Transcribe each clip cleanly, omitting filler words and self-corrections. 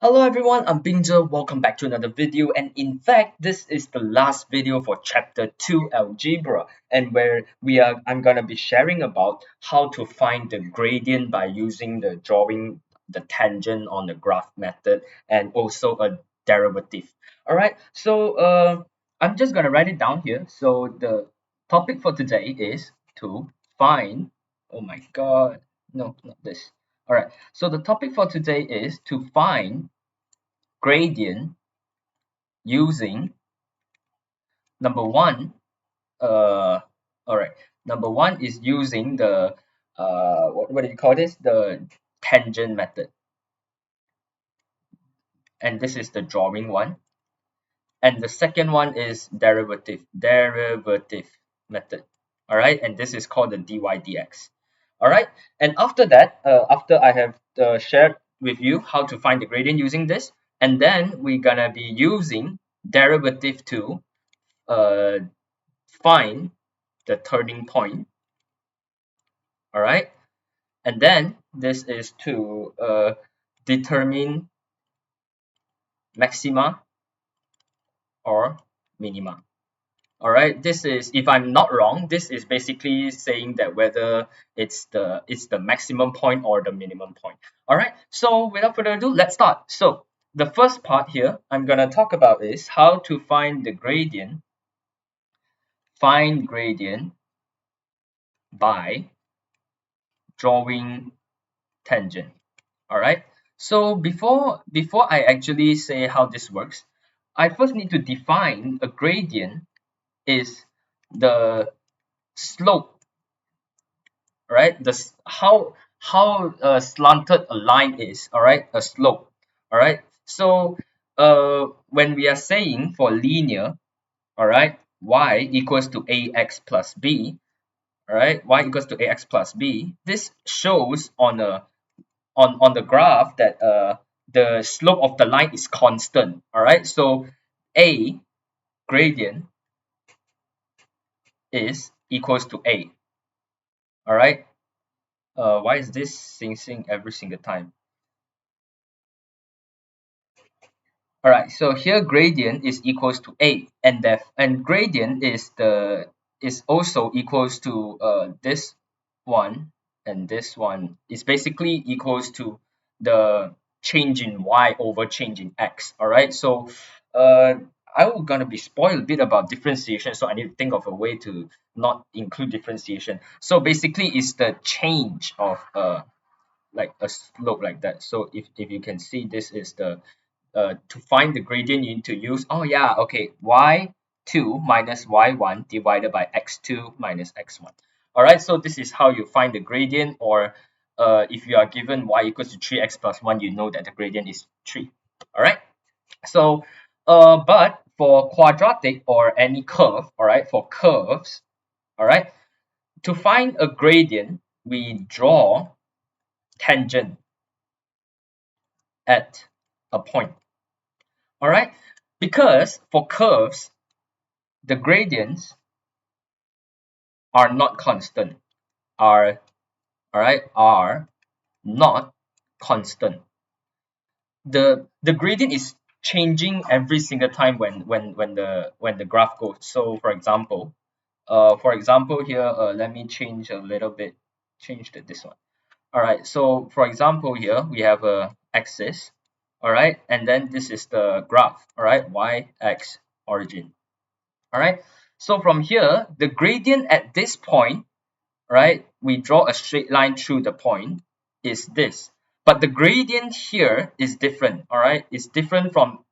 Hello everyone, I'm Binja. Welcome back to another video, and in fact this is the last video for chapter 2 algebra, and where I'm gonna be sharing about how to find the gradient by using the drawing the tangent on the graph method and also a derivative. Alright, so I'm just gonna write it down here. So the topic for today is to find, oh my god, no, not this. Alright, so the topic for today is to find gradient using number one. uh all right, number one is using the what do you call this, the tangent method, and this is the drawing one. And the second one is derivative method. All right, and this is called the dydx. All right, and after that, after I have shared with you how to find the gradient using this, and then we're gonna be using derivative to uh, find the turning point. All right, and then this is to determine maxima or minima. All right, this is, if I'm not wrong, this is basically saying that whether it's the maximum point or the minimum point. All right, so without further ado, let's start. So the first part here I'm gonna talk about is how to find the gradient. Find gradient by drawing tangent. All right, so before I actually say how this works, I first need to define a gradient is the slope, right? How slanted a line is, all right, a slope. All right, so when we are saying for linear, all right, y equals to ax plus b, all right, y equals to ax plus b, this shows on a on the graph that the slope of the line is constant. All right, so a gradient is equals to a. All right, why is this sing every single time? All right, so here gradient is equals to a, and gradient is also equals to this one, and this one is basically equals to the change in y over change in x. All right, so uh I'm gonna be spoiled a bit about differentiation, so I need to think of a way to not include differentiation. So basically it's the change of like a slope like that. So if you can see, this is the to find the gradient you need to use, oh yeah, okay, y2 minus y1 divided by x2 minus x1. All right, so this is how you find the gradient. Or if you are given y equals to 3x plus 1, you know that the gradient is 3. All right, so but for quadratic or any curve, all right, for curves, all right, to find a gradient we draw tangent at a point. All right, because for curves the gradients are not constant, are, all right, are not constant. The gradient is changing every single time when the graph goes. So for example here, let me change a little bit, change this one. All right, so for example here we have a axis, all right, and then this is the graph, all right, y-x origin. All right, so from here the gradient at this point, right, we draw a straight line through the point, is this. But the gradient here is different. All right, it's different from,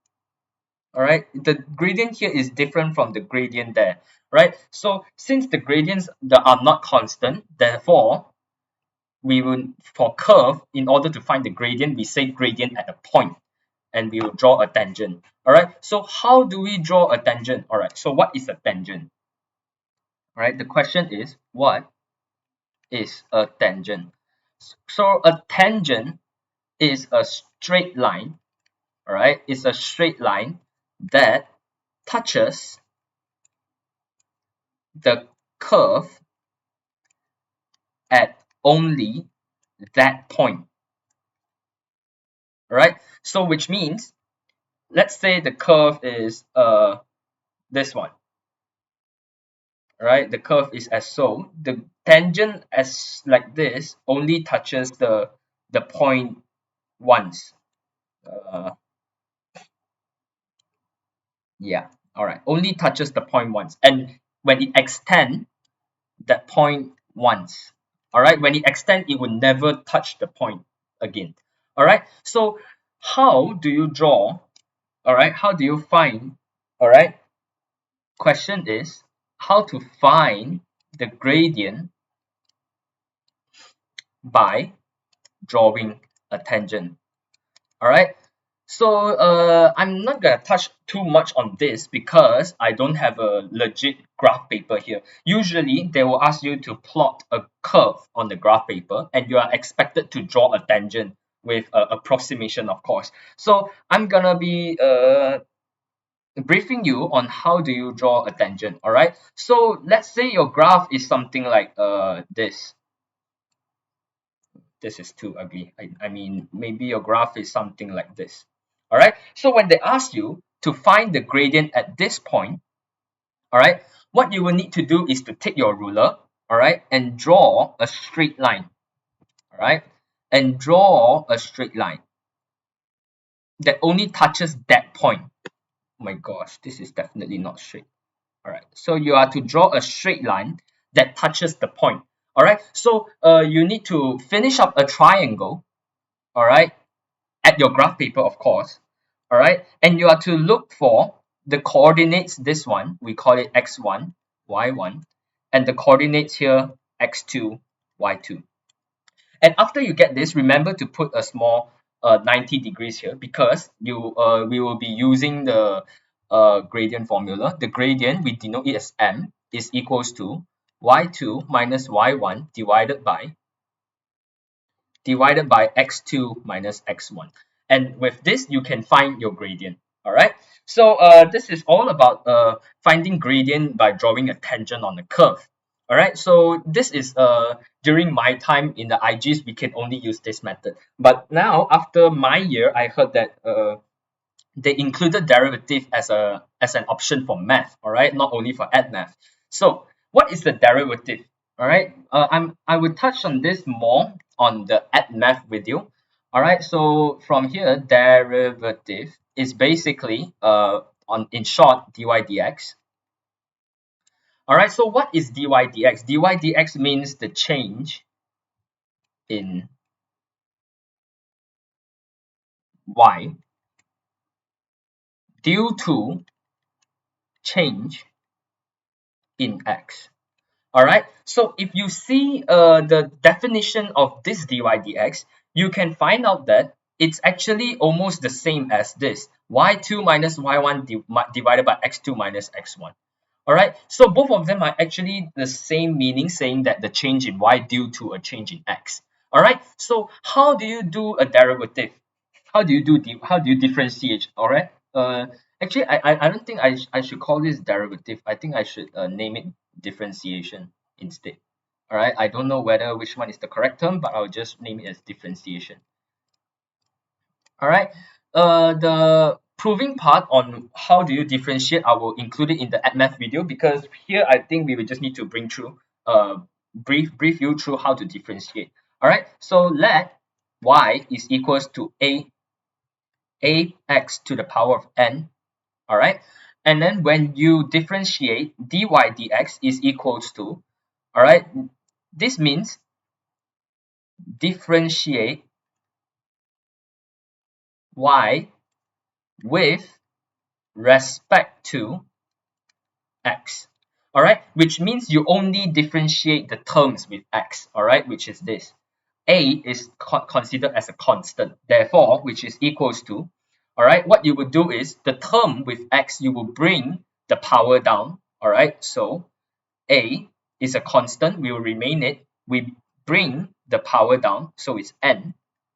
all right, the gradient here is different from the gradient there, right? So since the gradients that are not constant, therefore we will, for curve, in order to find the gradient, we say gradient at a point, and we will draw a tangent. All right, so how do we draw a tangent? All right, so what is a tangent? All right, the question is, what is a tangent? So a tangent is a straight line, all right? It's a straight line that touches the curve at only that point, right? So which means, let's say the curve is this one, right? The curve is as so. The tangent as like this only touches the point once. Uh, yeah, all right. Only touches the point once, and when it extends that point once, all right. When it extends, it will never touch the point again. All right. So how do you draw? All right. How do you find? All right. Question is how to find the gradient by drawing a tangent. All right. So I'm not gonna touch too much on this because I don't have a legit graph paper here. Usually they will ask you to plot a curve on the graph paper and you are expected to draw a tangent with approximation, of course. So I'm gonna be briefing you on how do you draw a tangent. All right. So let's say your graph is something like this. This is too ugly. I mean, maybe your graph is something like this. All right. So when they ask you to find the gradient at this point, all right, what you will need to do is to take your ruler, all right, and draw a straight line, all right, and draw a straight line that only touches that point. Oh my gosh, this is definitely not straight. All right. So you are to draw a straight line that touches the point. All right. So you need to finish up a triangle. All right, at your graph paper, of course, all right, and you are to look for the coordinates. This one we call it x1, y1, and the coordinates here x2, y2. And after you get this, remember to put a small 90 degrees here because we will be using the gradient formula. The gradient, we denote it as m, is equals to y2 minus y1 divided by x2 minus x1. And with this, you can find your gradient. All right. So this is all about finding gradient by drawing a tangent on a curve. All right. So this is during my time in the IGs, we can only use this method. But now after my year, I heard that they included derivative as an option for math, all right, not only for Addmath. So what is the derivative? All right, I will touch on this more on the Addmath video. All right, so from here, derivative is basically on in short dy dx. All right, so what is dy dx? Dy dx means the change in y due to change in x. All right. So if you see the definition of this dy dx, you can find out that it's actually almost the same as this y2 minus y1 divided by x2 minus x1. All right. So both of them are actually the same meaning, saying that the change in y due to a change in x. All right. So how do you do a derivative? How do you differentiate? All right. Actually, I don't think I should call this derivative. I think I should name it differentiation instead. All right. I don't know whether which one is the correct term, but I'll just name it as differentiation. All right. The proving part on how do you differentiate, I will include it in the Addmath video because here I think we will just need to bring through brief you through how to differentiate. All right. So let y is equals to ax to the power of n. All right. And then when you differentiate dy dx is equals to, all right, this means differentiate y with respect to x. All right, which means you only differentiate the terms with x. All right, which is this. A is considered as a constant, therefore, which is equals to, all right, what you would do is the term with x, you will bring the power down. All right, so a is a constant, we will remain it. We bring the power down, so it's n,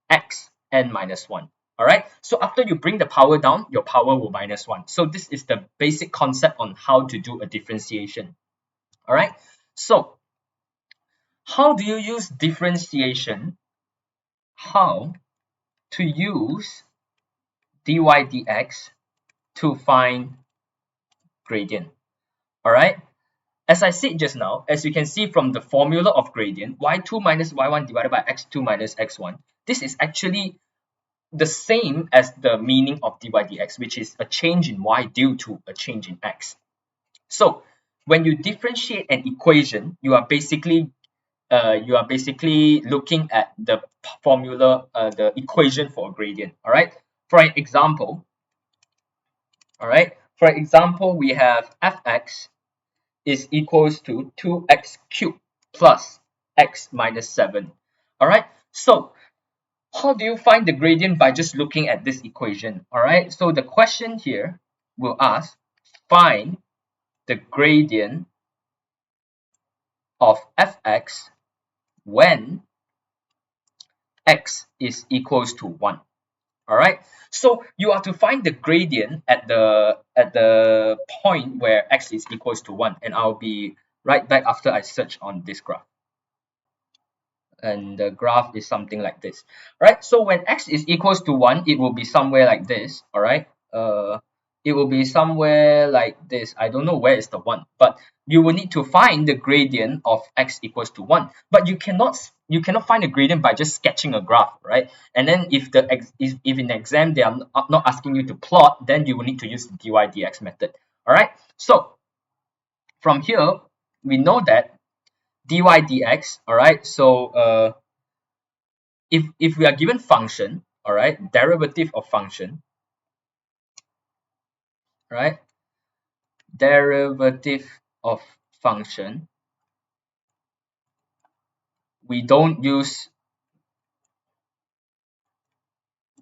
x, n minus 1. All right, so after you bring the power down, your power will minus 1. So this is the basic concept on how to do a differentiation. All right, so how do you use differentiation? How to use dy dx to find gradient. All right. As I said just now, as you can see from the formula of gradient, y2 minus y1 divided by x2 minus x1, this is actually the same as the meaning of dy dx, which is a change in y due to a change in x. So when you differentiate an equation, you are basically looking at the formula, the equation for a gradient. All right. For an example, we have fx is equals to 2x cubed plus x minus 7. All right. So how do you find the gradient? By just looking at this equation. All right. So the question here will ask, find the gradient of fx when x is equals to 1. All right. So you are to find the gradient at the point where x is equals to 1, and I'll be right back after I search on this graph. And the graph is something like this. All right. So when x is equals to 1, it will be somewhere like this. All right. It will be somewhere like this. I don't know where is the 1, but you will need to find the gradient of x equals to 1. But you cannot find a gradient by just sketching a graph, right? And then if in the exam they are not asking you to plot, then you will need to use the dy dx method. All right. So from here we know that dy dx, all right, so if we are given function, all right, derivative of function, right, derivative of function, we don't use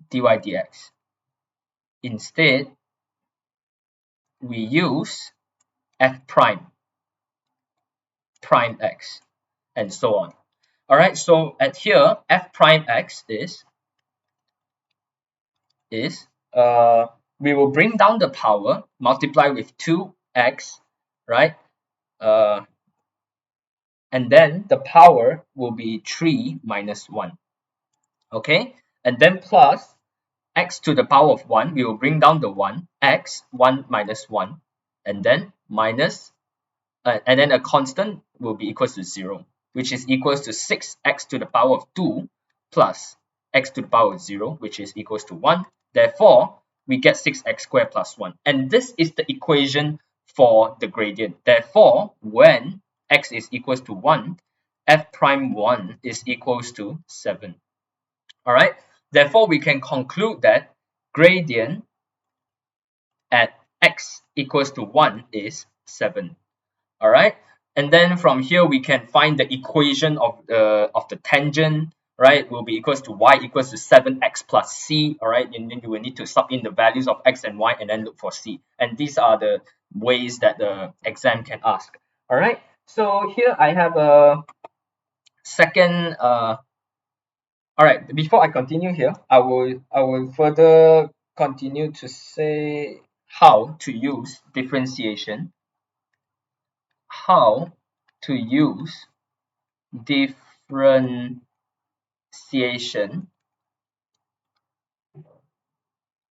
dy dx. Instead we use f prime x and so on. All right, so at here f prime x is we will bring down the power, multiply with 2x, right, and then the power will be 3 minus 1. Okay, and then plus x to the power of 1, we will bring down the 1, x 1 minus 1, and then minus and then a constant will be equals to 0, which is equals to 6x to the power of 2 plus x to the power of 0, which is equals to 1. Therefore we get 6x squared plus 1, and this is the equation for the gradient. Therefore when x is equals to 1, f prime 1 is equals to 7. All right, therefore we can conclude that gradient at x equals to 1 is 7. All right, and then from here we can find the equation of the tangent, right, will be equals to y equals to 7x plus c. All right, and then you will need to sub in the values of x and y and then look for c, and these are the ways that the exam can ask. All right, so here I have a second all right, before I continue here, I will further continue to say how to use differentiation, how to use differentiation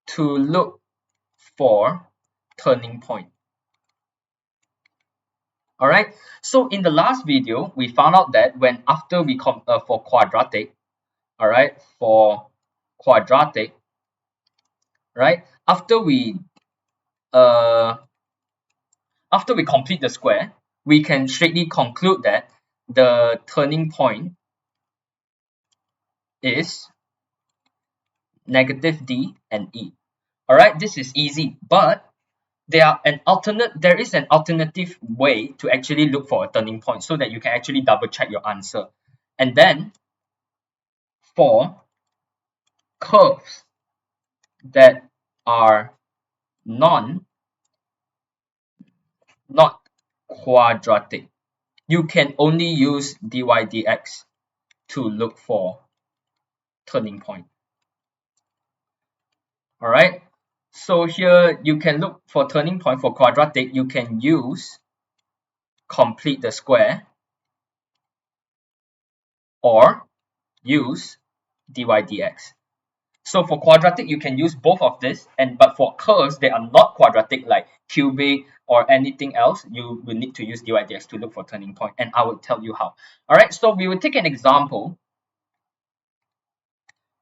to look for turning point. All right, so in the last video we found out that when after we for quadratic, all right, for quadratic, right, after we complete the square, we can straightly conclude that the turning point is negative d and e. All right, this is easy, but there is an alternative way to actually look for a turning point so that you can actually double check your answer. And then for curves that are not quadratic, you can only use dy dx to look for turning point. All right, so here you can look for turning point for quadratic. You can use complete the square or use dy dx. So for quadratic, you can use both of this, but for curves, they are not quadratic like cubic or anything else. You will need to use dydx to look for turning point, and I will tell you how. All right, so we will take an example.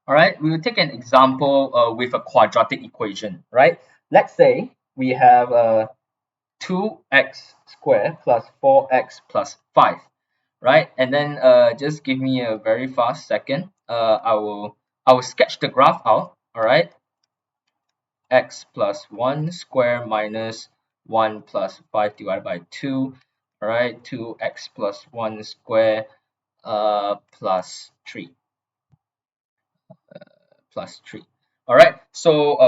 All right, we will take an example with a quadratic equation, right? Let's say we have 2x squared plus 4x plus 5, right? And then just give me a very fast second. I will sketch the graph out. All right, x plus 1 square minus 1 plus 5 divided by 2. All right, 2x plus 1 square plus 3 plus 3. All right, so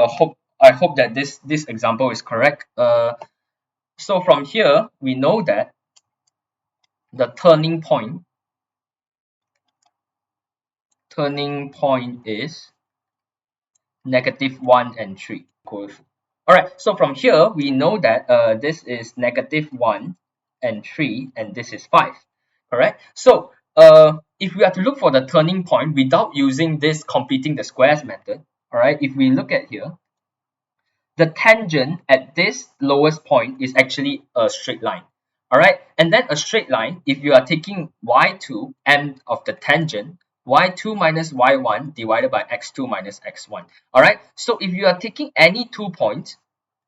I hope that this example is correct. So from here we know that the turning point is -1 and 3 equals. All right, so from here we know that this is -1 and 3 and this is 5. Correct. So if we are to look for the turning point without using this completing the squares method, all right, if we look at here, the tangent at this lowest point is actually a straight line. All right, and then a straight line, if you are taking y2 and of the tangent, y2 minus y1 divided by x2 minus x1. All right, so if you are taking any 2 points,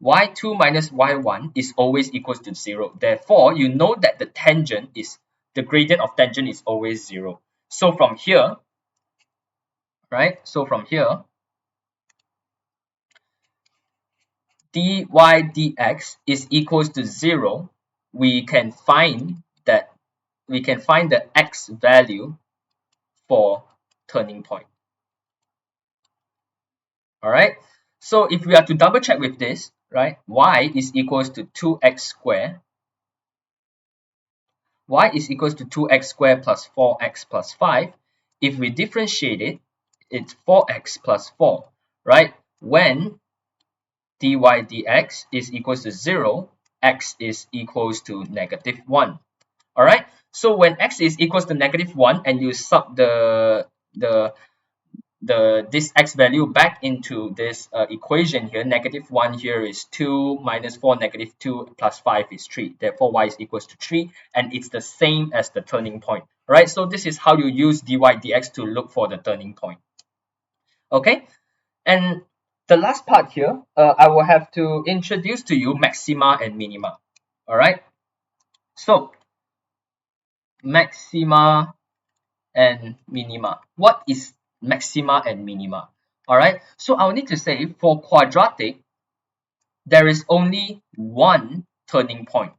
y2 minus y1 is always equals to 0. Therefore, you know that the gradient of tangent is always 0. So from here, right, dy dx is equals to 0, we can find the x value for turning point. All right, so if we are to double check with this, right, y is equals to 2x squared. Y is equals to 2x squared plus 4x plus 5. If we differentiate it, it's 4x plus 4, right? When dy dx is equals to 0, x is equals to -1. All right, so when x is equals to -1 and you sub this x value back into this equation here, -1 here is 2 minus 4 -2 plus 5 is 3. Therefore, y is equals to 3, and it's the same as the turning point. All right, so this is how you use dy dx to look for the turning point. Okay, and the last part here, I will have to introduce to you maxima and minima. All right, so maxima and minima. What is maxima and minima? All right, so I'll need to say for quadratic, there is only one turning point.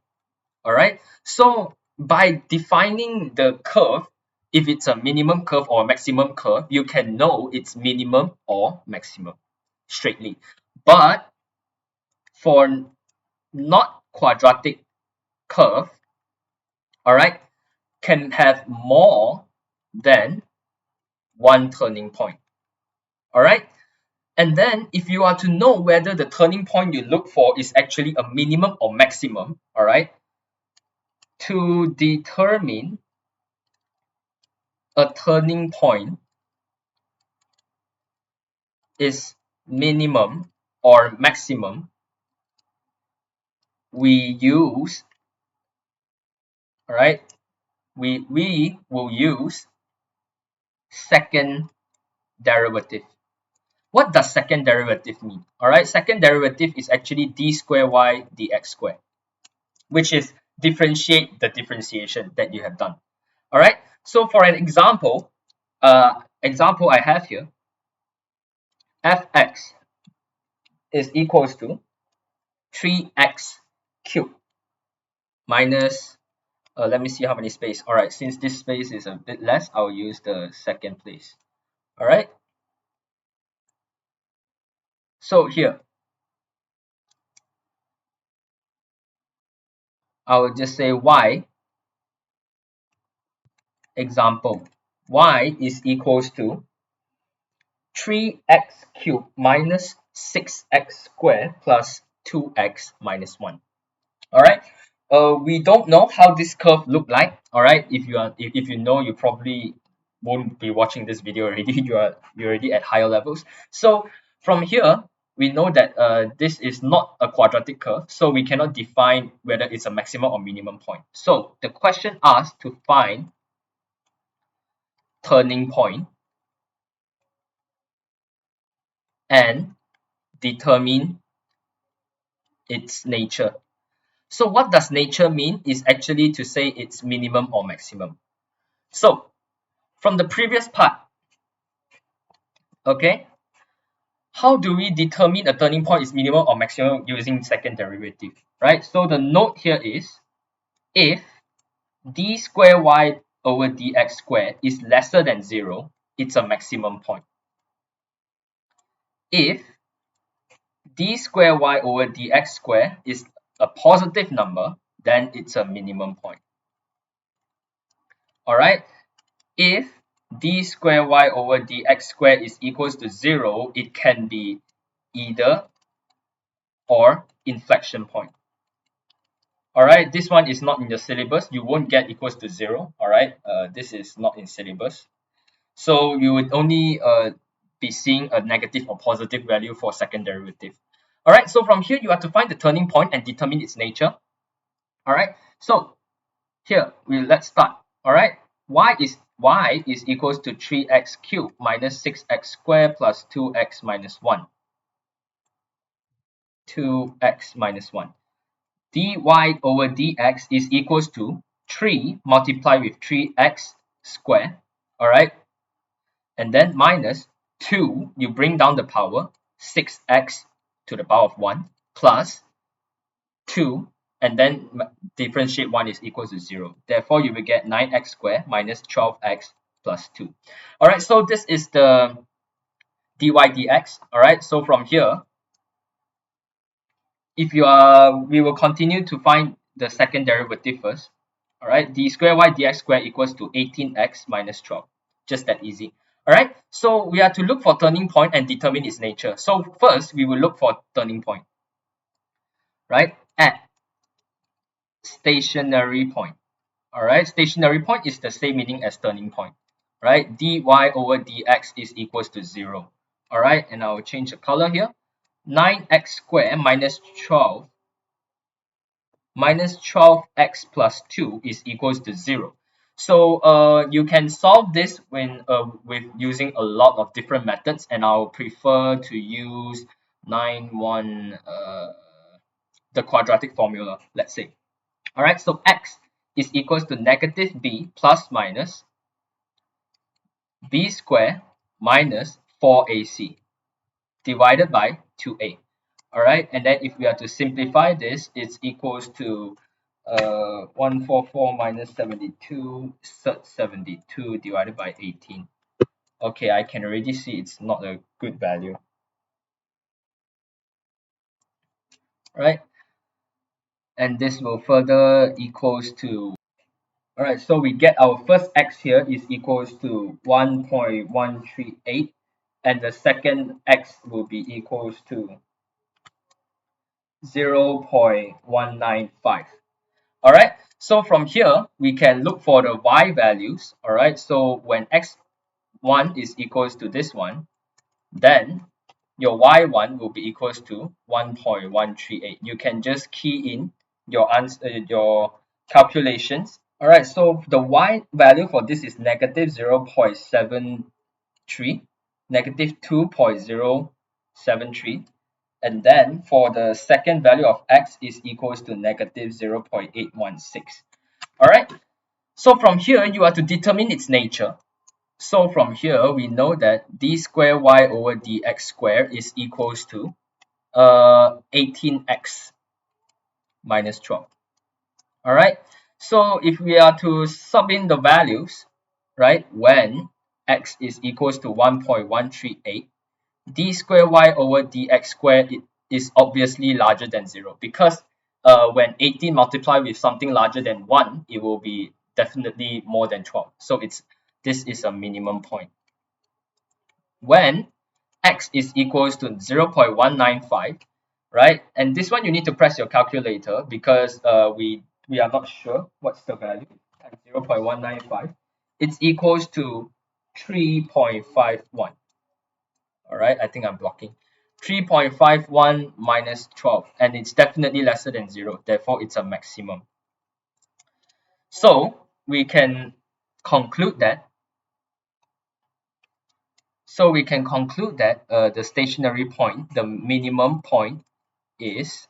All right, so by defining the curve, if it's a minimum curve or a maximum curve, you can know it's minimum or maximum straightly. But for not quadratic curve, all right, can have more than one turning point. All right, and then if you are to know whether the turning point you look for is actually a minimum or maximum, all right, to determine a turning point is minimum or maximum, we use, all right, we will use second derivative. What does second derivative mean? All right, second derivative is actually d squared y dx squared, which is differentiate the differentiation that you have done. All right, so for an example I have here, fx is equals to 3x cubed minus let me see how many space. All right, since this space is a bit less, I'll use the second place. All right, so here I will just say y example, y is equals to 3x cubed minus 6x squared plus 2x minus 1. All right, we don't know how this curve look like. All right, if you know, you probably won't be watching this video already. You're already at higher levels. So from here, we know that this is not a quadratic curve, so we cannot define whether it's a maximum or minimum point. So the question asks to find turning point and determine its nature. So what does nature mean is actually to say it's minimum or maximum. So from the previous part, okay, how do we determine a turning point is minimum or maximum using second derivative, right? So the note here is if d square y over dx squared is lesser than 0, it's a maximum point. If d square y over dx squared is a positive number, then it's a minimum point. All right. If d square y over dx squared is equals to 0, it can be either or inflection point. All right, this one is not in the syllabus. You won't get equals to 0. All right, this is not in syllabus. So you would only be seeing a negative or positive value for second derivative. All right, so from here you have to find the turning point and determine its nature. All right, so here let's start. All right, y is equals to 3x cubed minus 6x squared plus 2x minus 1. 2x minus 1. dy over dx is equals to 3 multiplied with 3x squared. All right, and then minus 2, you bring down the power, 6x to the power of 1 plus 2, and then differentiate 1 is equal to 0. Therefore, you will get 9x squared minus 12x plus 2. All right, so this is the dy dx. All right, so from here, if you are, we will continue to find the second derivative first. All right, d square y dx squared equals to 18x minus 12. Just that easy. All right, so we are to look for turning point and determine its nature. So first, we will look for turning point, right, at stationary point. All right, stationary point is the same meaning as turning point, right? dy over dx is equals to 0. All right, and I will change the color here. 9x squared minus 12 minus 12x plus 2 is equals to 0. So you can solve this when with using a lot of different methods, and I'll prefer to use 9 the quadratic formula, let's say. All right, so x is equals to negative b plus minus b squared minus 4ac divided by 2a. All right, and then if we are to simplify this, it's equals to 144 minus 72 72 divided by 18. Okay, I can already see it's not a good value. Right, and this will further equals to, all right, so we get our first x here is equals to 1.138, and the second x will be equals to 0.195. All right, so from here we can look for the y values. All right, so when x1 is equals to this one, then your y1 will be equals to 1.138. You can just key in your answer, your calculations. All right, so the y value for this is negative 0.73, negative 2.073, and then for the second value of x is equals to negative 0.816. All right, so from here you are to determine its nature. So from here we know that d square y over dx squared is equals to 18x minus 12. All right, so if we are to sub in the values, right, when x is equals to 1.138, d square y over dx squared is obviously larger than 0, because when 18 multiplied with something larger than 1, it will be definitely more than 12. So this is a minimum point. When x is equals to 0.195, right, and this one you need to press your calculator because we are not sure what's the value at 0.195. It's equals to 3.51. All right, I think I'm blocking. 3.51 minus 12, and it's definitely lesser than 0. Therefore, it's a maximum. So we can conclude that. The stationary point, the minimum point, is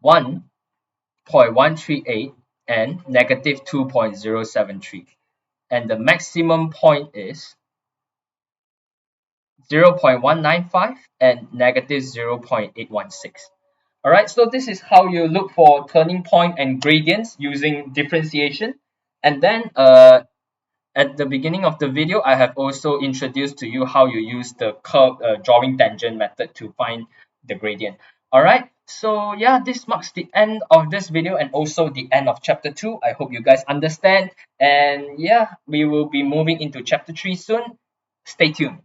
1.138 and negative 2.073, and the maximum point is 0.195 and negative 0.816. All right, so this is how you look for turning point and gradients using differentiation. And then at the beginning of the video, I have also introduced to you how you use the curve drawing tangent method to find the gradient. All right, so yeah, this marks the end of this video and also the end of chapter 2. I hope you guys understand. And yeah, we will be moving into chapter 3 soon. Stay tuned.